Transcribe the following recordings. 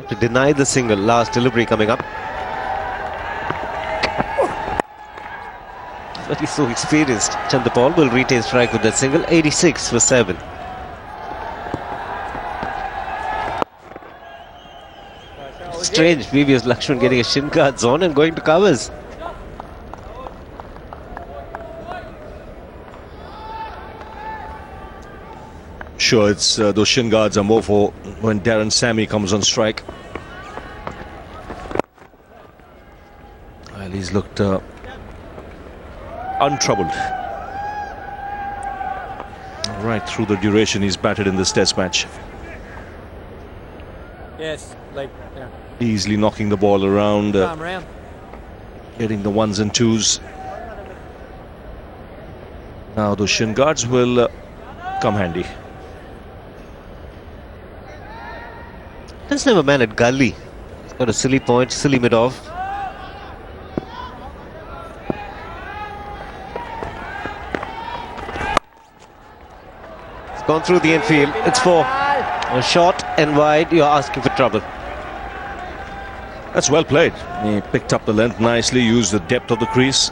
to deny the single. Last delivery coming up. But he's so experienced. Chandrapal will retain strike with that single. 86 for 7. Strange, previous Lakshman getting a shin guards on and going to covers. Sure, it's those shin guards are more for when Darren Sammy comes on strike. Well, he's looked untroubled right through the duration he's batted in this test match. Yes, like, yeah. Easily knocking the ball around, getting the ones and twos. Now those shin guards will come handy. Doesn't have a man at gully. He's got a silly point, silly mid-off. It's gone through the infield. It's 4. A short and wide, you're asking for trouble. That's well played. He picked up the length nicely, used the depth of the crease.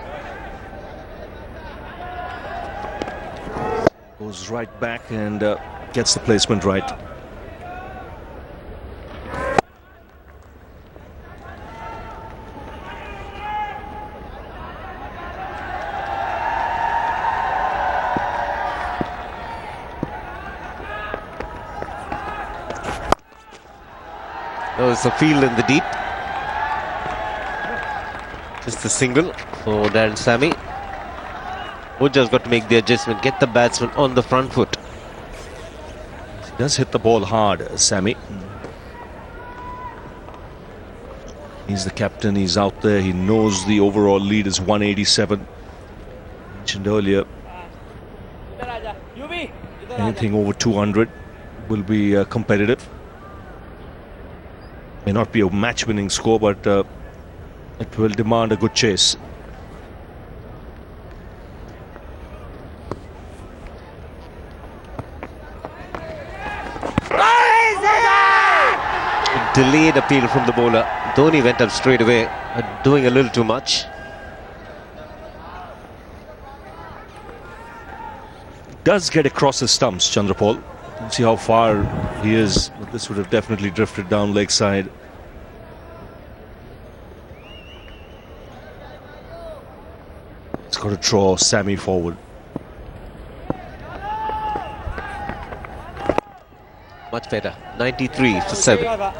Goes right back and gets the placement right. There's a field in the deep. Just a single for Darren Sammy. Ujja's got to make the adjustment, get the batsman on the front foot. He does hit the ball hard, Sammy. He's the captain, he's out there, he knows the overall lead is 187. Mentioned earlier, anything over 200 will be competitive. May not be a match-winning score, but it will demand a good chase. Delayed appeal from the bowler. Dhoni went up straight away, doing a little too much. Does get across the stumps, Chandrapal. See how far he is. This would have definitely drifted down leg side. It's got to draw Sammy forward. Much better. 93 for 7.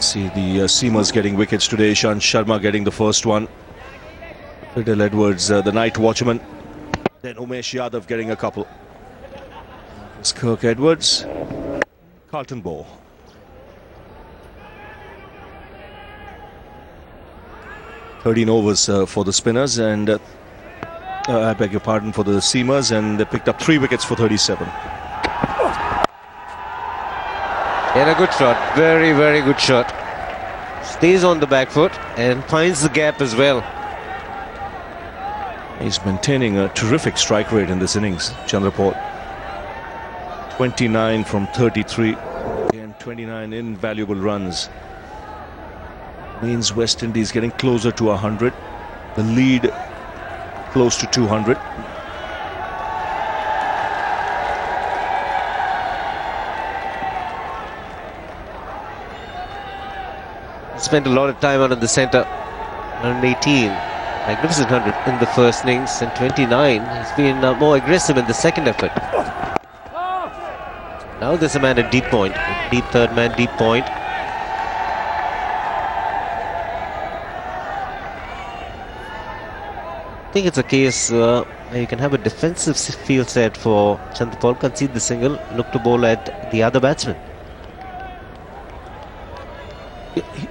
See the seamers getting wickets today. Ishant Sharma getting the first one. Fidel Edwards, the night watchman. Then Umesh Yadav getting a couple. It's Kirk Edwards. Carlton Bow. "13 overs for the spinners, and I beg your pardon, for the seamers, and they picked up 3 wickets for 37. And a good shot, very, very good shot. Stays on the back foot and finds the gap as well. He's maintaining a terrific strike rate in this innings, Chandrapal. 29 from 33 and 29 invaluable runs. Means West Indies getting closer to 100. The lead close to 200. Spent a lot of time out in the centre. 118, magnificent 100 in the first innings, and 29. He's been more aggressive in the second effort. Now there's a man at deep point, deep third man, deep point. I think it's a case where you can have a defensive field set for Chandrapal, concede the single, look to bowl at the other batsman.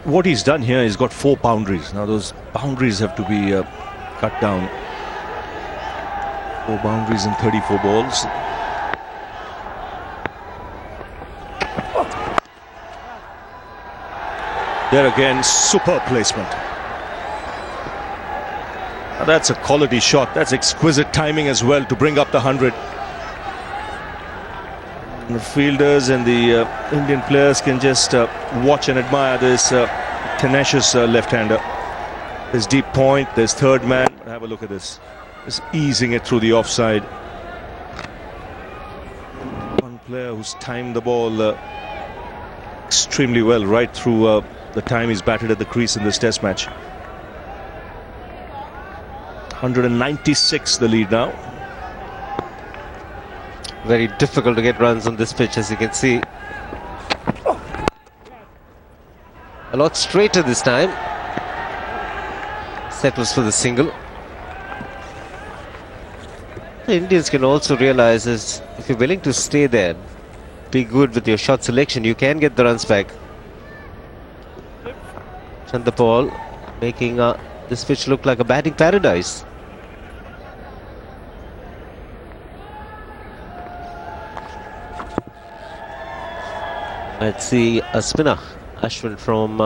What he's done here, he's got 4 boundaries. Now those boundaries have to be cut down. 4 boundaries in 34 balls. There again, superb placement. Now that's a quality shot. That's exquisite timing as well to bring up the 100. And the fielders and the Indian players can just watch and admire this tenacious left-hander. There's deep point, there's third man. Have a look at this. Just easing it through the offside. One player who's timed the ball extremely well right through the time he's batted at the crease in this test match. 196 the lead now. Very difficult to get runs on this pitch, as you can see. A lot straighter this time. Settles for the single. The Indians can also realize is if you're willing to stay there, be good with your shot selection, you can get the runs back. Chandapal making this pitch look like a batting paradise. Let's see a spinner, Ashwin from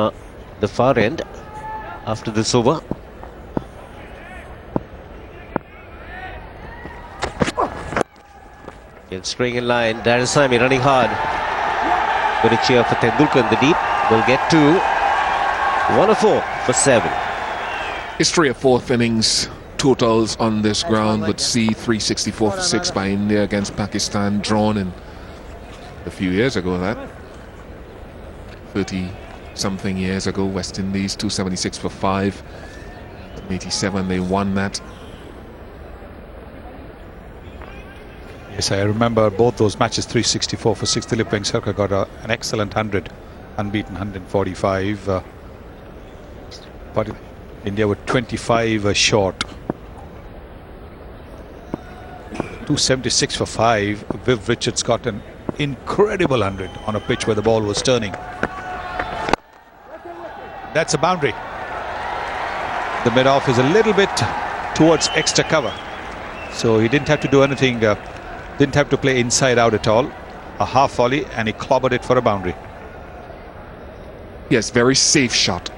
the far end after this over. Again, staying in line, Darren Sammy running hard. Going to cheer for Tendulkar in the deep. Will get to 104 for 7. History of fourth innings totals on this ground would see 364 for 6 by India against Pakistan, drawn in a few years ago, that 30-something years ago. West Indies 276 for 5. In 87 they won that. Yes, I remember both those matches. 364 for 6. Dilip Vengsarkar got an excellent 100, unbeaten 145. But India were 25 short. 276 for 5. Viv Richards got an incredible 100 on a pitch where the ball was turning. That's a boundary. The mid-off is a little bit towards extra cover, so he didn't have to do anything. Didn't have to play inside out at all. A half volley and he clobbered it for a boundary. Yes, very safe shot.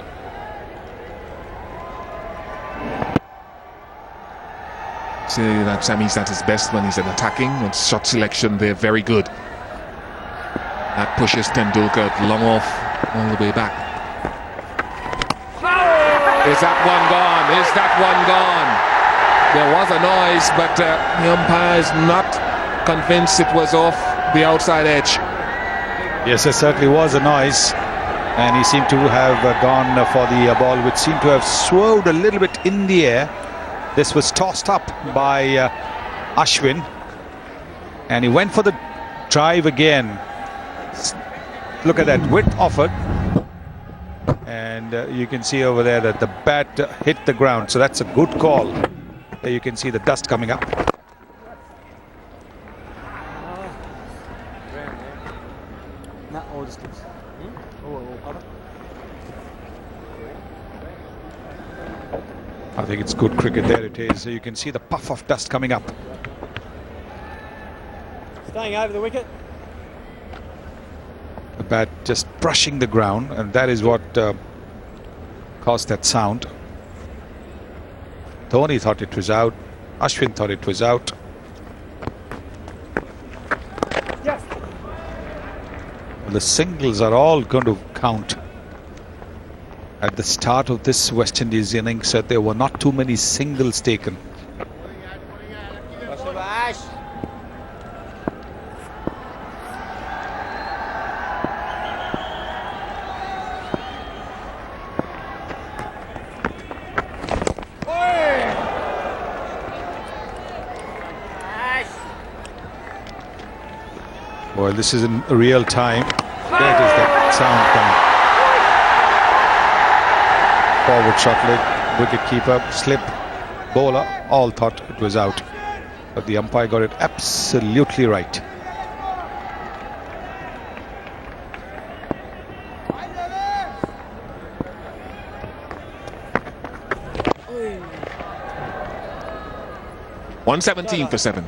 Say that Sammy's at his best when he's in attacking, and shot selection there very good. That pushes Tendulkar long off all the way back. Is that one gone? Is that one gone? There was a noise, but the umpire is not convinced it was off the outside edge. Yes, there certainly was a noise, and he seemed to have gone for the ball, which seemed to have swerved a little bit in the air. This was tossed up by Ashwin, and he went for the drive again. Look at that width offered, and you can see over there that the bat hit the ground, so that's a good call. There you can see the dust coming up. I think it's good cricket. There it is. So you can see the puff of dust coming up. Staying over the wicket. The bat just brushing the ground, and that is what caused that sound. Dhoni thought it was out. Ashwin thought it was out. Yes. The singles are all going to count. At the start of this West Indies innings, there were not too many singles taken. Well, this is in real time. That is that sound coming. Forward shot leg, wicket keeper, slip, bowler, all thought it was out. But the umpire got it absolutely right. .117 for 7.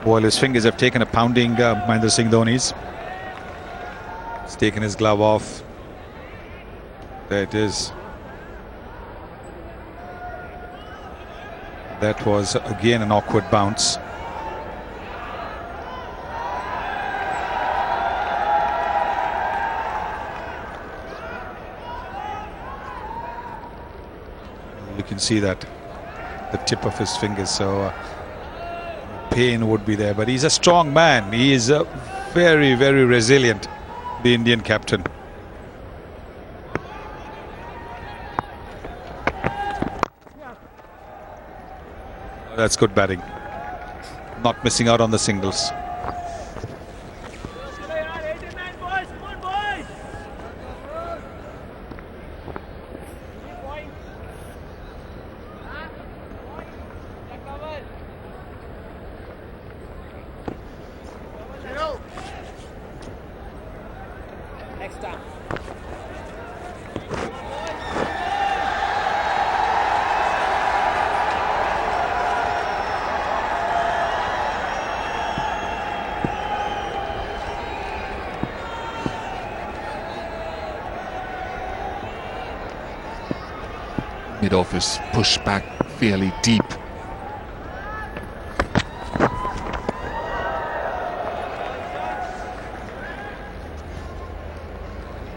Well, his fingers have taken a pounding, Mahendra Singh Dhoni's. He's taken his glove off. There it is. That was again an awkward bounce. You can see that the tip of his fingers, so pain would be there, but he's a strong man. He is very, very resilient, the Indian captain. That's good batting. Not missing out on the singles. Next time. Mid-off is pushed back fairly deep.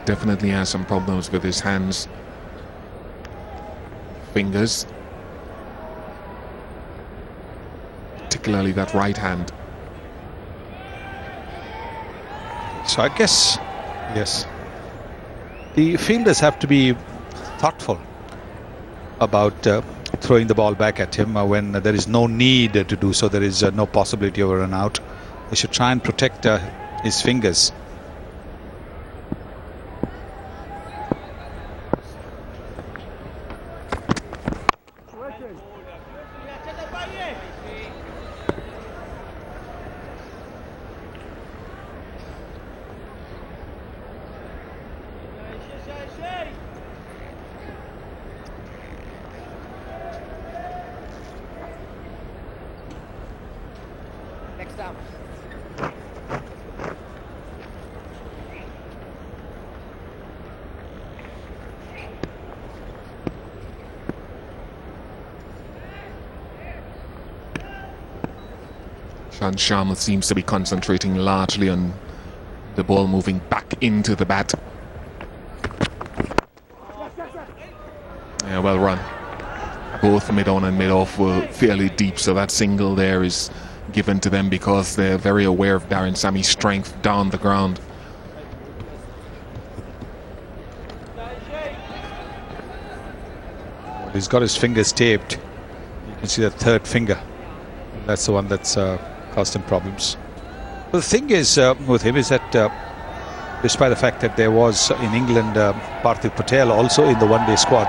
Definitely has some problems with his hands, fingers, particularly that right hand. So I guess, yes, the fielders have to be thoughtful about throwing the ball back at him when there is no need to do so. There is no possibility of a run out. They should try and protect his fingers. Next time. Shan Sharma seems to be concentrating largely on the ball moving back into the bat. Yeah, well run. Both mid-on and mid-off were fairly deep, so that single there is given to them because they're very aware of Darren Sammy's strength down the ground. He's got his fingers taped. You can see the third finger. That's the one that's caused him problems. But the thing is with him is that despite the fact that there was in England Parthiv Patel also in the one-day squad,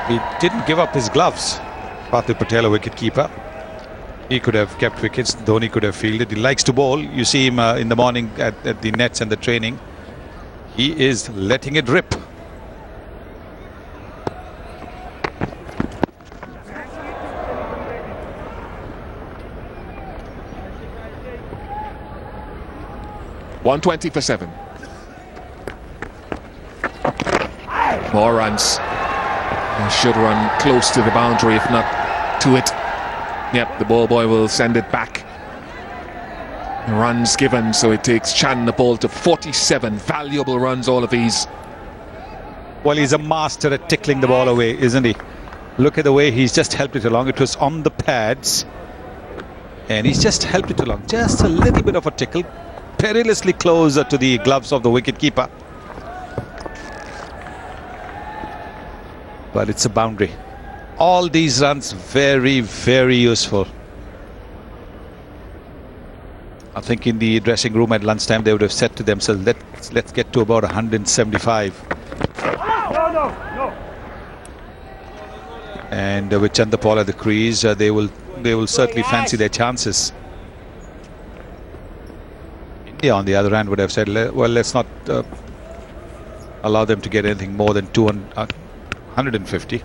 he didn't give up his gloves. Parthiv Patel, a wicket-keeper. He could have kept wickets. Dhoni could have fielded. He likes to bowl. You see him in the morning at the nets and the training. He is letting it rip. .120 for 7. More runs. They should run close to the boundary, if not to it. Yep, the ball boy will send it back. Runs given, so it takes Chan the ball to 47. Valuable runs, all of these. Well, he's a master at tickling the ball away, isn't he? Look at the way he's just helped it along. It was on the pads, and he's just helped it along. Just a little bit of a tickle, perilously close to the gloves of the wicket-keeper. But it's a boundary. All these runs very, very useful. I think in the dressing room at lunchtime they would have said to themselves, let's get to about 175. No. And with Chandapal at the crease, they will certainly fancy their chances. India, on the other hand, would have said, well, let's not allow them to get anything more than 150,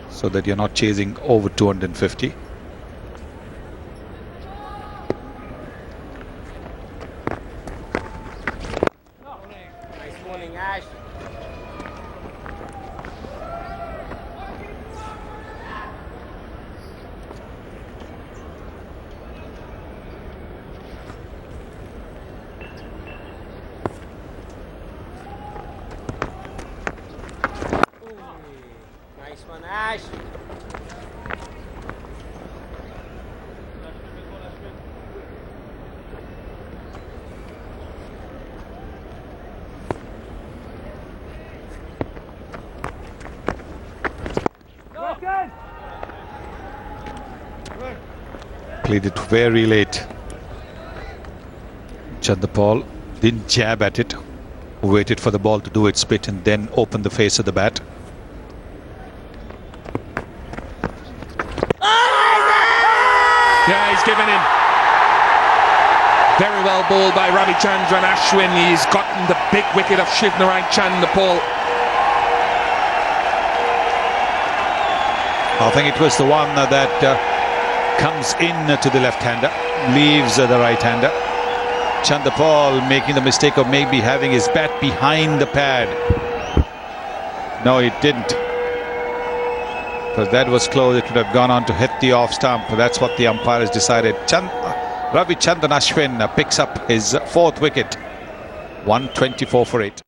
so that you're not chasing over 250. Ash. Played it very late. Chandapal didn't jab at it, waited for the ball to do its bit and then opened the face of the bat. Yeah, he's given in. Very well bowled by Ravichandran Ashwin. He's gotten the big wicket of Shivnarine Chandapal. I think it was the one that comes in to the left-hander, leaves the right-hander. Chandapal making the mistake of maybe having his bat behind the pad. No, it didn't. Because that was close. It would have gone on to hit the off stump. That's what the umpire has decided. Ravichandran Ashwin picks up his fourth wicket. 124 for 8.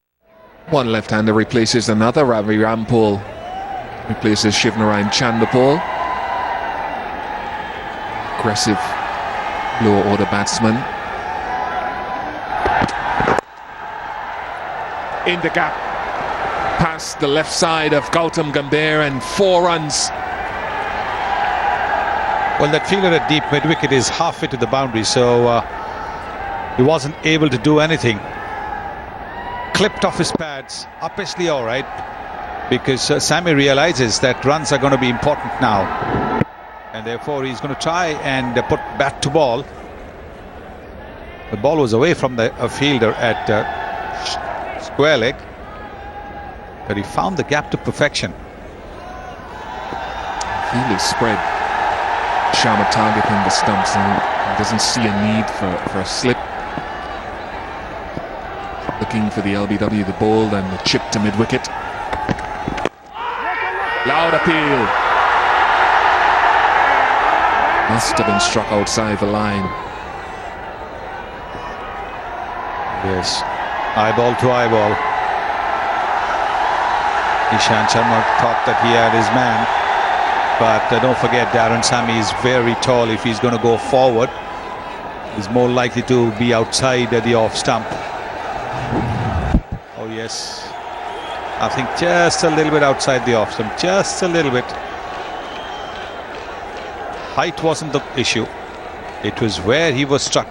One left-hander replaces another. Ravi Rampal replaces Shivnarine Chandapal. Aggressive lower order batsman. In the gap, past the left side of Gautam Gambhir, and 4 runs. Well, that fielder at deep mid-wicket is halfway to the boundary, so he wasn't able to do anything. Clipped off his pads, obviously all right, because Sammy realizes that runs are going to be important now. And therefore he's going to try and put bat to ball. The ball was away from the fielder at square leg, but he found the gap to perfection. Field is spread. Sharma targeting the stumps, and he doesn't see a need for a slip. Looking for the LBW, the ball, and the chip to mid-wicket. Loud appeal. Must have been struck outside the line. Yes, eyeball to eyeball. Ishant Sharma thought that he had his man, but don't forget Darren Sammy is very tall. If he's going to go forward, he's more likely to be outside the off stump. Oh yes, I think just a little bit outside the off stump, just a little bit. Height wasn't the issue, it was where he was struck.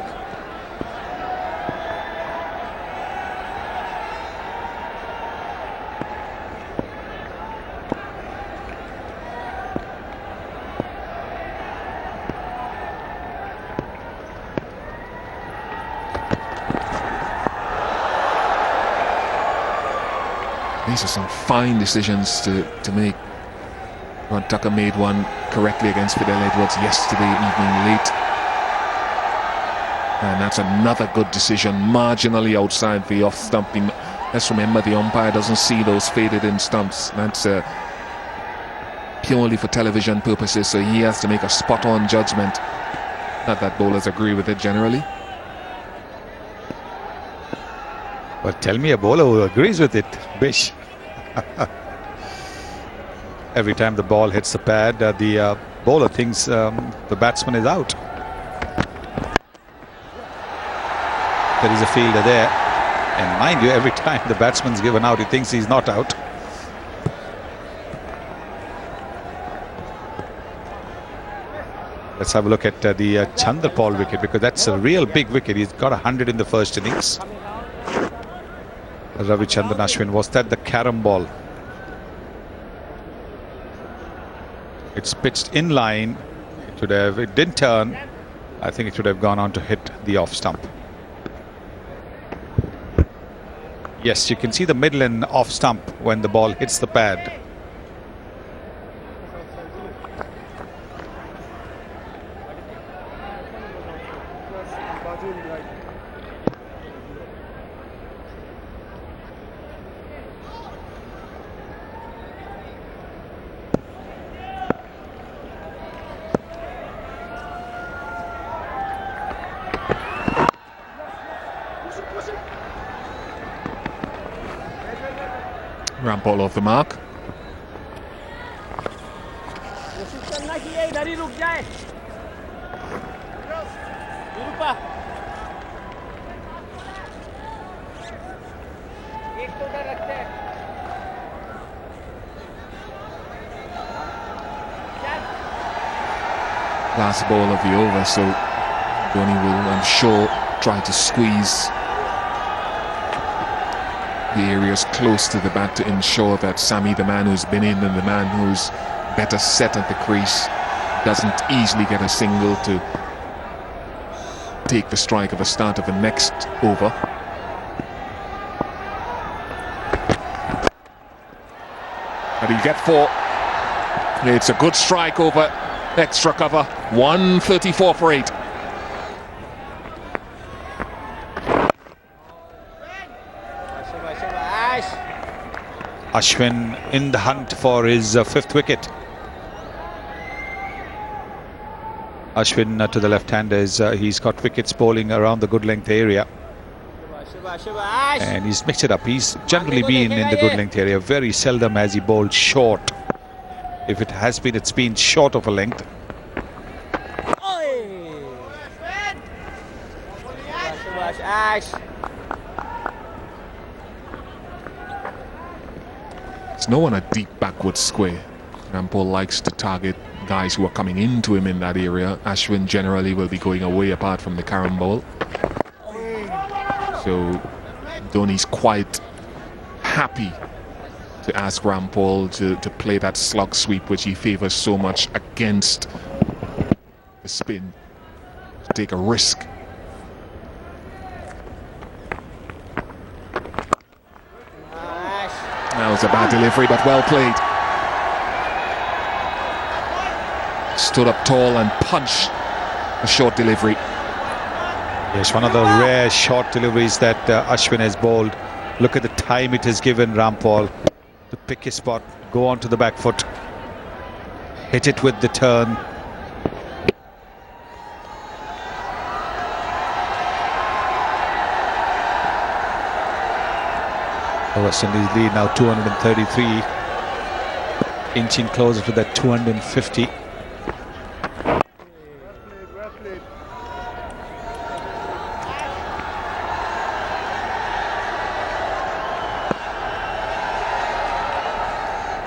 These are some fine decisions to make. Ron Tucker made one correctly against Fidel Edwards yesterday evening late. And that's another good decision, marginally outside the off stump. Let's remember the umpire doesn't see those faded in stumps. That's purely for television purposes, so he has to make a spot-on judgment. Not that bowlers agree with it generally. But tell me a bowler who agrees with it, Bish. Every time the ball hits the pad, the bowler thinks the batsman is out. There is a fielder there, and mind you, every time the batsman's given out, he thinks he's not out. Let's have a look at the Chandapal wicket, because that's a real big wicket. He's got 100 in the first innings. Ravichandran Ashwin, was that the carom ball? It's pitched in line. It didn't turn. I think it should have gone on to hit the off stump. Yes, you can see the middle and off stump when the ball hits the pad. Rampal off the mark. Nirupa. एक तो उधर रखते हैं. Last ball of the over, so Dhoni will, I'm sure, try to squeeze the areas close to the bat to ensure that Sami, the man who's been in and the man who's better set at the crease, doesn't easily get a single to take the strike at the start of the next over. And he'll get 4. It's a good strike over extra cover. 134 for 8. Ashwin in the hunt for his 5th wicket. Ashwin to the left-handers, he's got wickets bowling around the good length area. And he's mixed it up. He's generally been in the good length area. Very seldom has he bowled short. If it has been, it's been short of a length. There's no one a deep backward square. Rampal likes to target guys who are coming into him in that area. Ashwin generally will be going away apart from the carom ball. So Dhoni's quite happy to ask Rampal to play that slug sweep, which he favours so much against the spin, to take a risk. That was a bad delivery, but well played. Stood up tall and punched a short delivery. Yes, one of the rare short deliveries that Ashwin has bowled. Look at the time it has given Rampal to pick his spot, go on to the back foot, hit it with the turn. The West Indies lead now 233, inching closer to that 250.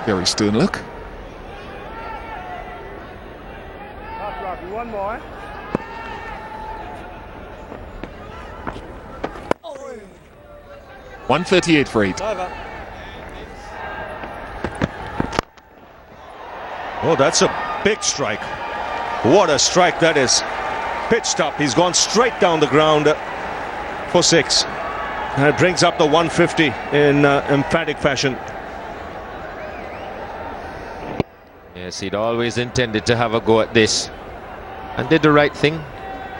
Very stern look. One more. 138 for 8. Oh, that's a big strike. What a strike that is. Pitched up. He's gone straight down the ground for 6. And it brings up the 150 in emphatic fashion. Yes, he'd always intended to have a go at this and did the right thing.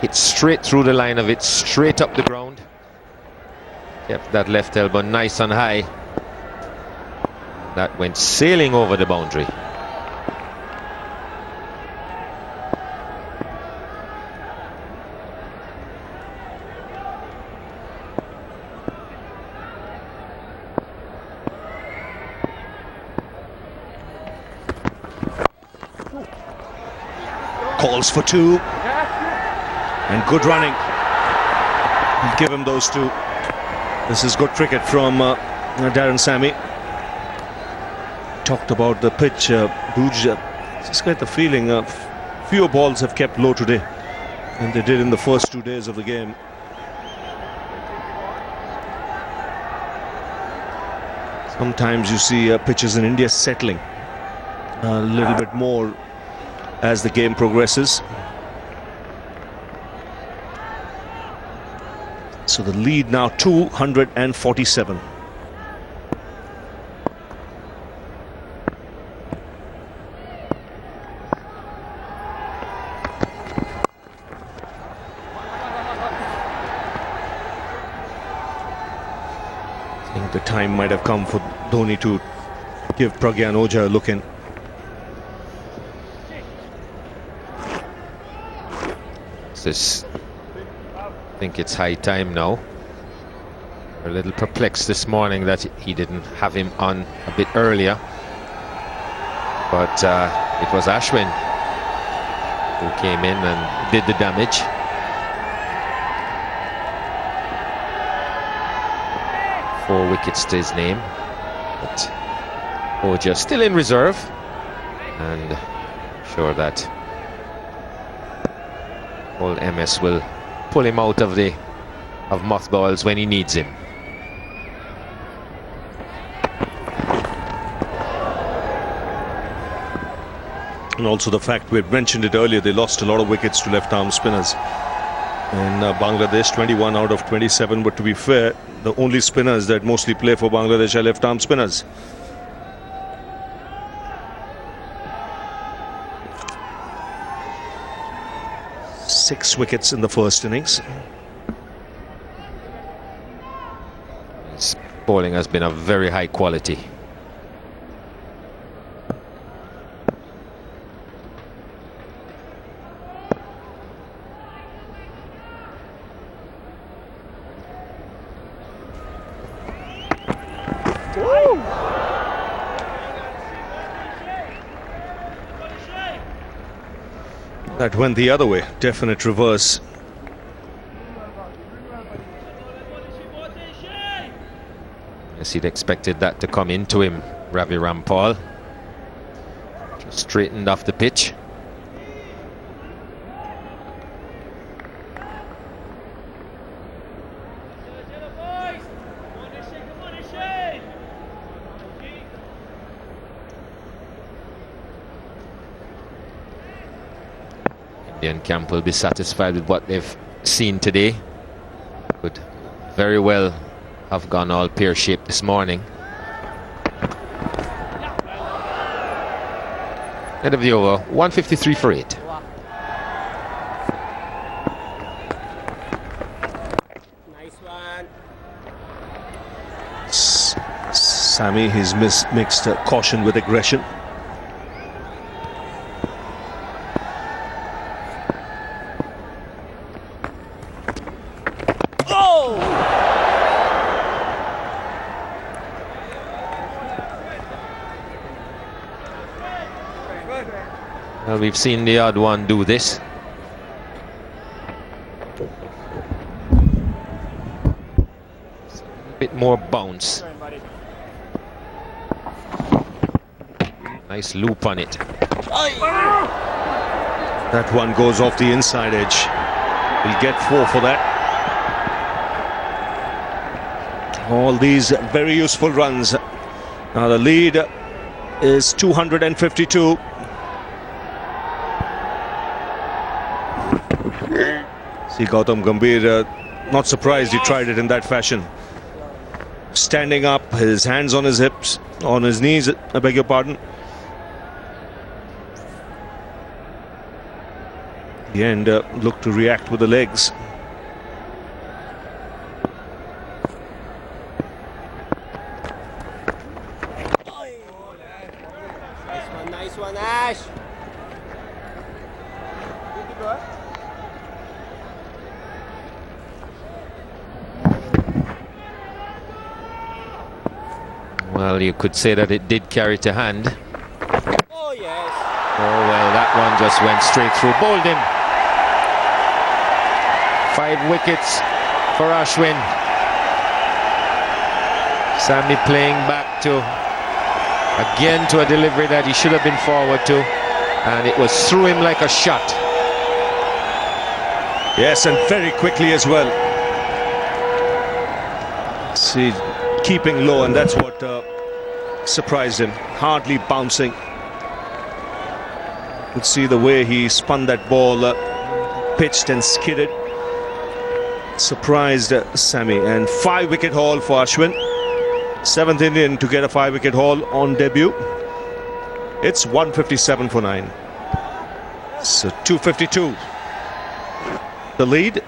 Hit straight through the line of it, straight up the ground. Kept that left elbow nice and high. That went sailing over the boundary. Calls for 2. And good running. Give him those 2. This is good cricket from Darren Sammy. Talked about the pitch, Booj. Just get the feeling fewer balls have kept low today than they did in the first 2 days of the game. Sometimes you see pitches in India settling a little bit more as the game progresses. So the lead now 247. I think the time might have come for Dhoni to give Pragyan Ojha a look in. I think it's high time now. We're a little perplexed this morning that he didn't have him on a bit earlier, but it was Ashwin who came in and did the damage. 4 wickets to his name. But Oja still in reserve, and I'm sure that old MS will pull him out of mothballs when he needs him. And also the fact, we've mentioned it earlier, they lost a lot of wickets to left-arm spinners in Bangladesh, 21 out of 27. But to be fair, the only spinners that mostly play for Bangladesh are left-arm spinners. Six wickets in the first innings. His bowling has been of very high quality. That went the other way, definite reverse. Yes, he'd expected that to come into him, Ravi Rampal. Just straightened off the pitch. Indian camp will be satisfied with what they've seen today. Could very well have gone all pear-shaped this morning. End of the over, 153 for 8. Nice one. Sammy, he's mixed caution with aggression. Well, we've seen the odd one do this. A bit more bounce. Nice loop on it. That one goes off the inside edge. He'll get 4 for that. All these very useful runs. Now the lead is 252. See Gautam Gambhir, not surprised he tried it in that fashion. Standing up, his hands on his hips, on his knees, I beg your pardon. The end looked to react with the legs. Nice one, Ash. Well, you could say that it did carry to hand. Oh, yes. Oh, well, that one just went straight through. Bowled him. 5 wickets for Ashwin. Sammy playing back to a delivery that he should have been forward to, and it was through him like a shot. Yes, and very quickly as well. See, keeping low, and that's what surprised him. Hardly bouncing. You could see the way he spun that ball, pitched and skidded. Surprised Sammy. And 5-wicket haul for Ashwin. 7th Indian to get a 5-wicket haul on debut. It's 157 for 9. So 252. The lead.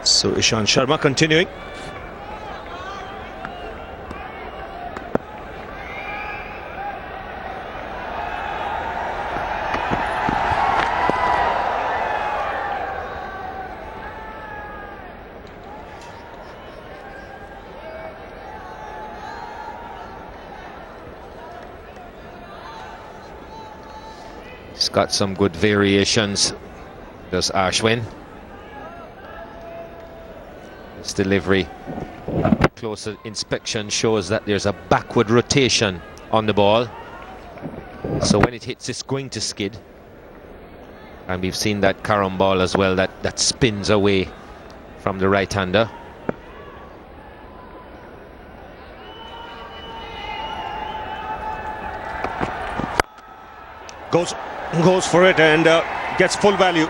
So Ishant Sharma continuing. He's got some good variations, does Ashwin. His delivery, closer inspection shows that there's a backward rotation on the ball. So when it hits, it's going to skid. And we've seen that carom ball as well, that spins away from the right-hander. Goes for it and gets full value.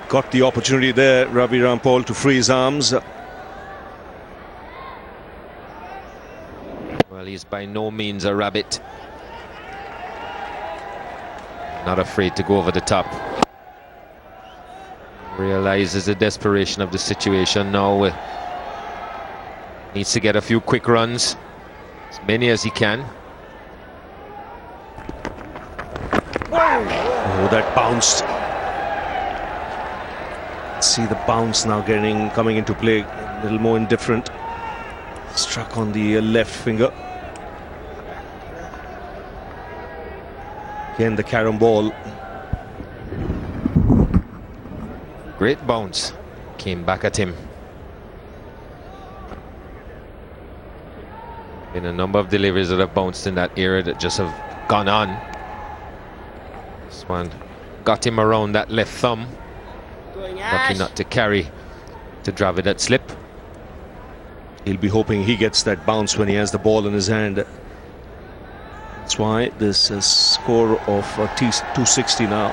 Got the opportunity there, Ravi Rampal, to free his arms. Well, he's by no means a rabbit. Not afraid to go over the top. Realizes the desperation of the situation now. Needs to get a few quick runs, as many as he can. Oh, that bounced. See the bounce now coming into play, a little more indifferent. Struck on the left finger. Again, the carom ball. Great bounce. Came back at him. Been a number of deliveries that have bounced in that area that just have gone on. This one got him around that left thumb. Lucky not to carry to drive it that slip. He'll be hoping he gets that bounce when he has the ball in his hand. That's why this score of 260 now,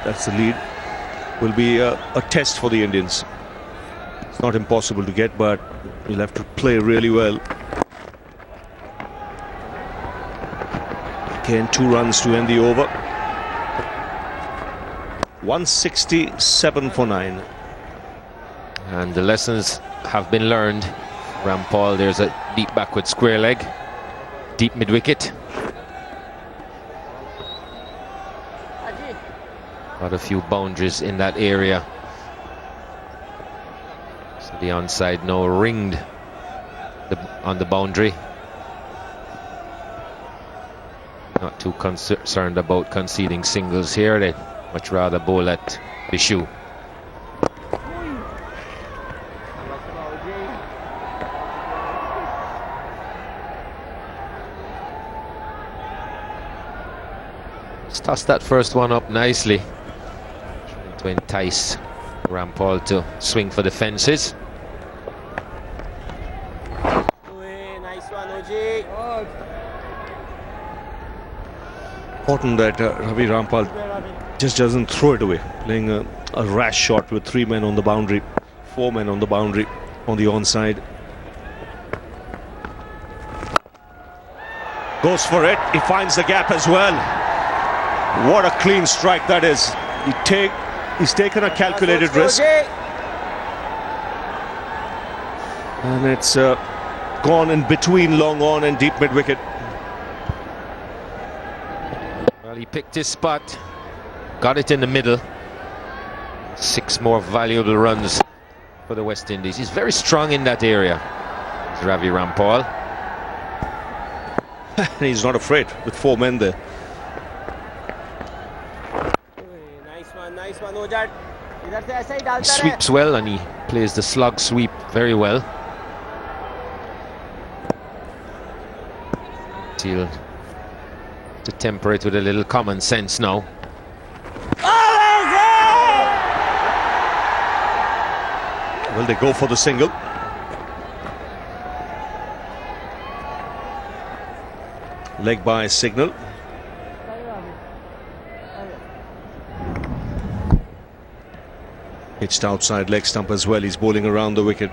that's the lead, will be a test for the Indians. It's not impossible to get, but you'll have to play really well. Again, 2 runs to end the over. 167 for 9. And the lessons have been learned. Rampal, there's a deep backward square leg, deep mid-wicket. Got a few boundaries in that area. So the onside now ringed on the boundary. Not too concerned about conceding singles here. They'd much rather bowl at the shoe. Let's toss that first one up nicely, trying to entice Rampal to swing for the fences. Nice one, OG. Important that Ravi Rampal just doesn't throw it away. Playing a rash shot with 3 men on the boundary, 4 men on the boundary on the onside. Goes for it. He finds the gap as well. What a clean strike that is. He's taken a calculated risk. And it's gone in between long on and deep mid-wicket. Well, he picked his spot, got it in the middle. 6 more valuable runs for the West Indies. He's very strong in that area, Ravi Rampal. And he's not afraid with 4 men there. Nice one, Ojad. इधर से ऐसे ही डालता He sweeps well and he plays the slug sweep very well. He'll to temper it with a little common sense now. Will they go for the single? Leg by signal. Pitched outside leg stump as well. He's bowling around the wicket.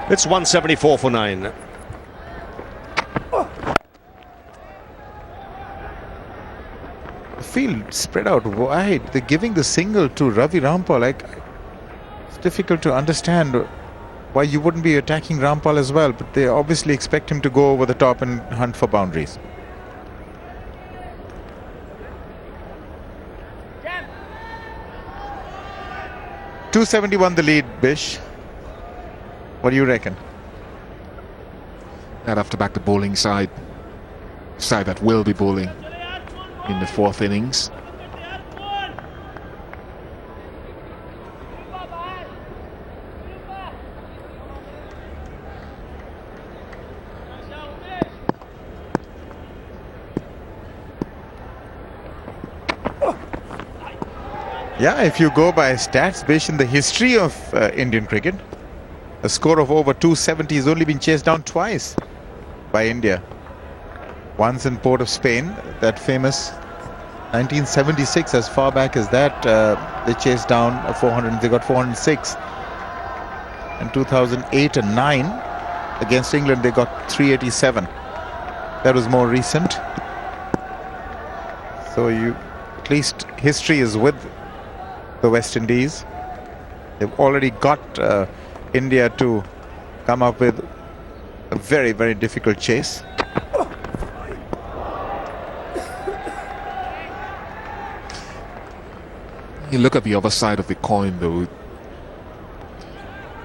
It's 174 for 9. The field spread out wide. They're giving the single to Ravi Rampal. It's difficult to understand why you wouldn't be attacking Rampal as well, but they obviously expect him to go over the top and hunt for boundaries. .271 the lead, Bish. What do you reckon? That have to back the bowling side that will be bowling in the fourth innings. Yeah, if you go by stats, Bish, in the history of Indian cricket, a score of over 270 has only been chased down twice by India. Once in Port of Spain, that famous 1976, as far back as that, they chased down a 400, they got 406. In 2008 and 9, against England, they got 387. That was more recent. So at least history is with the West Indies. They've already got India to come up with a very, very difficult chase. You look at the other side of the coin, though.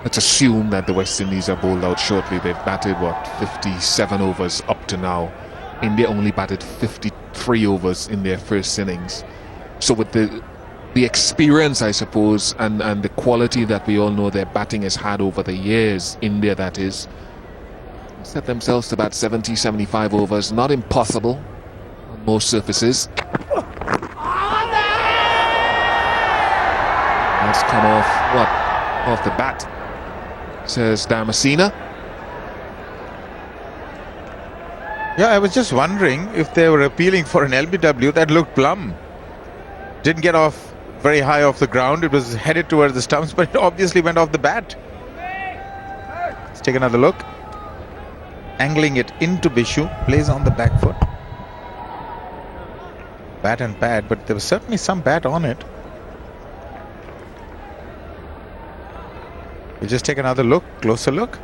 Let's assume that the West Indies are bowled out shortly. They've batted, 57 overs up to now. India only batted 53 overs in their first innings. So with the experience, I suppose, and the quality that we all know their batting has had over the years, India that is, set themselves to about 70, 75 overs. Not impossible on most surfaces. That's come off the bat, says Damasina. Yeah, I was just wondering if they were appealing for an LBW. That looked plumb. Didn't get off very high off the ground. It was headed towards the stumps, but it obviously went off the bat. Let's take another look. Angling it into Bishu. Plays on the back foot. Bat and pad, but there was certainly some bat on it. We'll just take another look, closer look.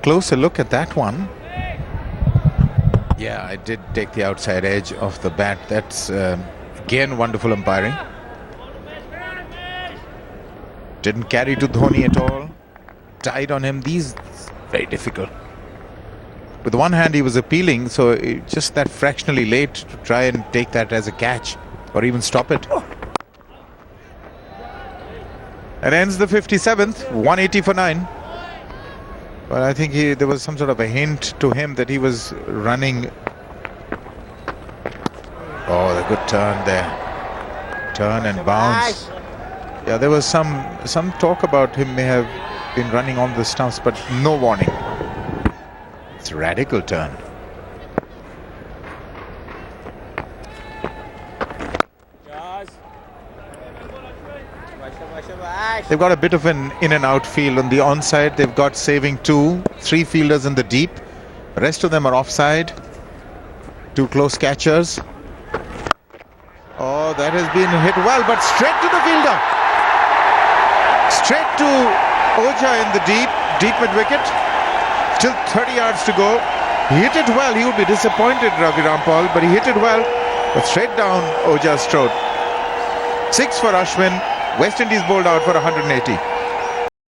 Closer look at that one. Yeah, I did take the outside edge of the bat. That's again wonderful umpiring. Didn't carry to Dhoni at all. Tied on him. These very difficult. With one hand he was appealing, so just that fractionally late to try and take that as a catch or even stop it. That ends the 57th, 180 for 9. Well, I think there was some sort of a hint to him that he was running. Oh, the good turn there. Turn and bounce. Yeah, there was some talk about him may have been running on the stumps, but no warning. It's a radical turn. They've got a bit of an in and out field on the onside. They've got saving 2, 3 fielders in the deep. The rest of them are offside. 2 close catchers. Oh, that has been hit well, but straight to the fielder. Straight to Oja in the deep mid wicket. Still 30 yards to go. He hit it well. He would be disappointed, Ravi Rampal, but he hit it well. But straight down Oja's throat. 6 for Ashwin. West Indies bowled out for 180.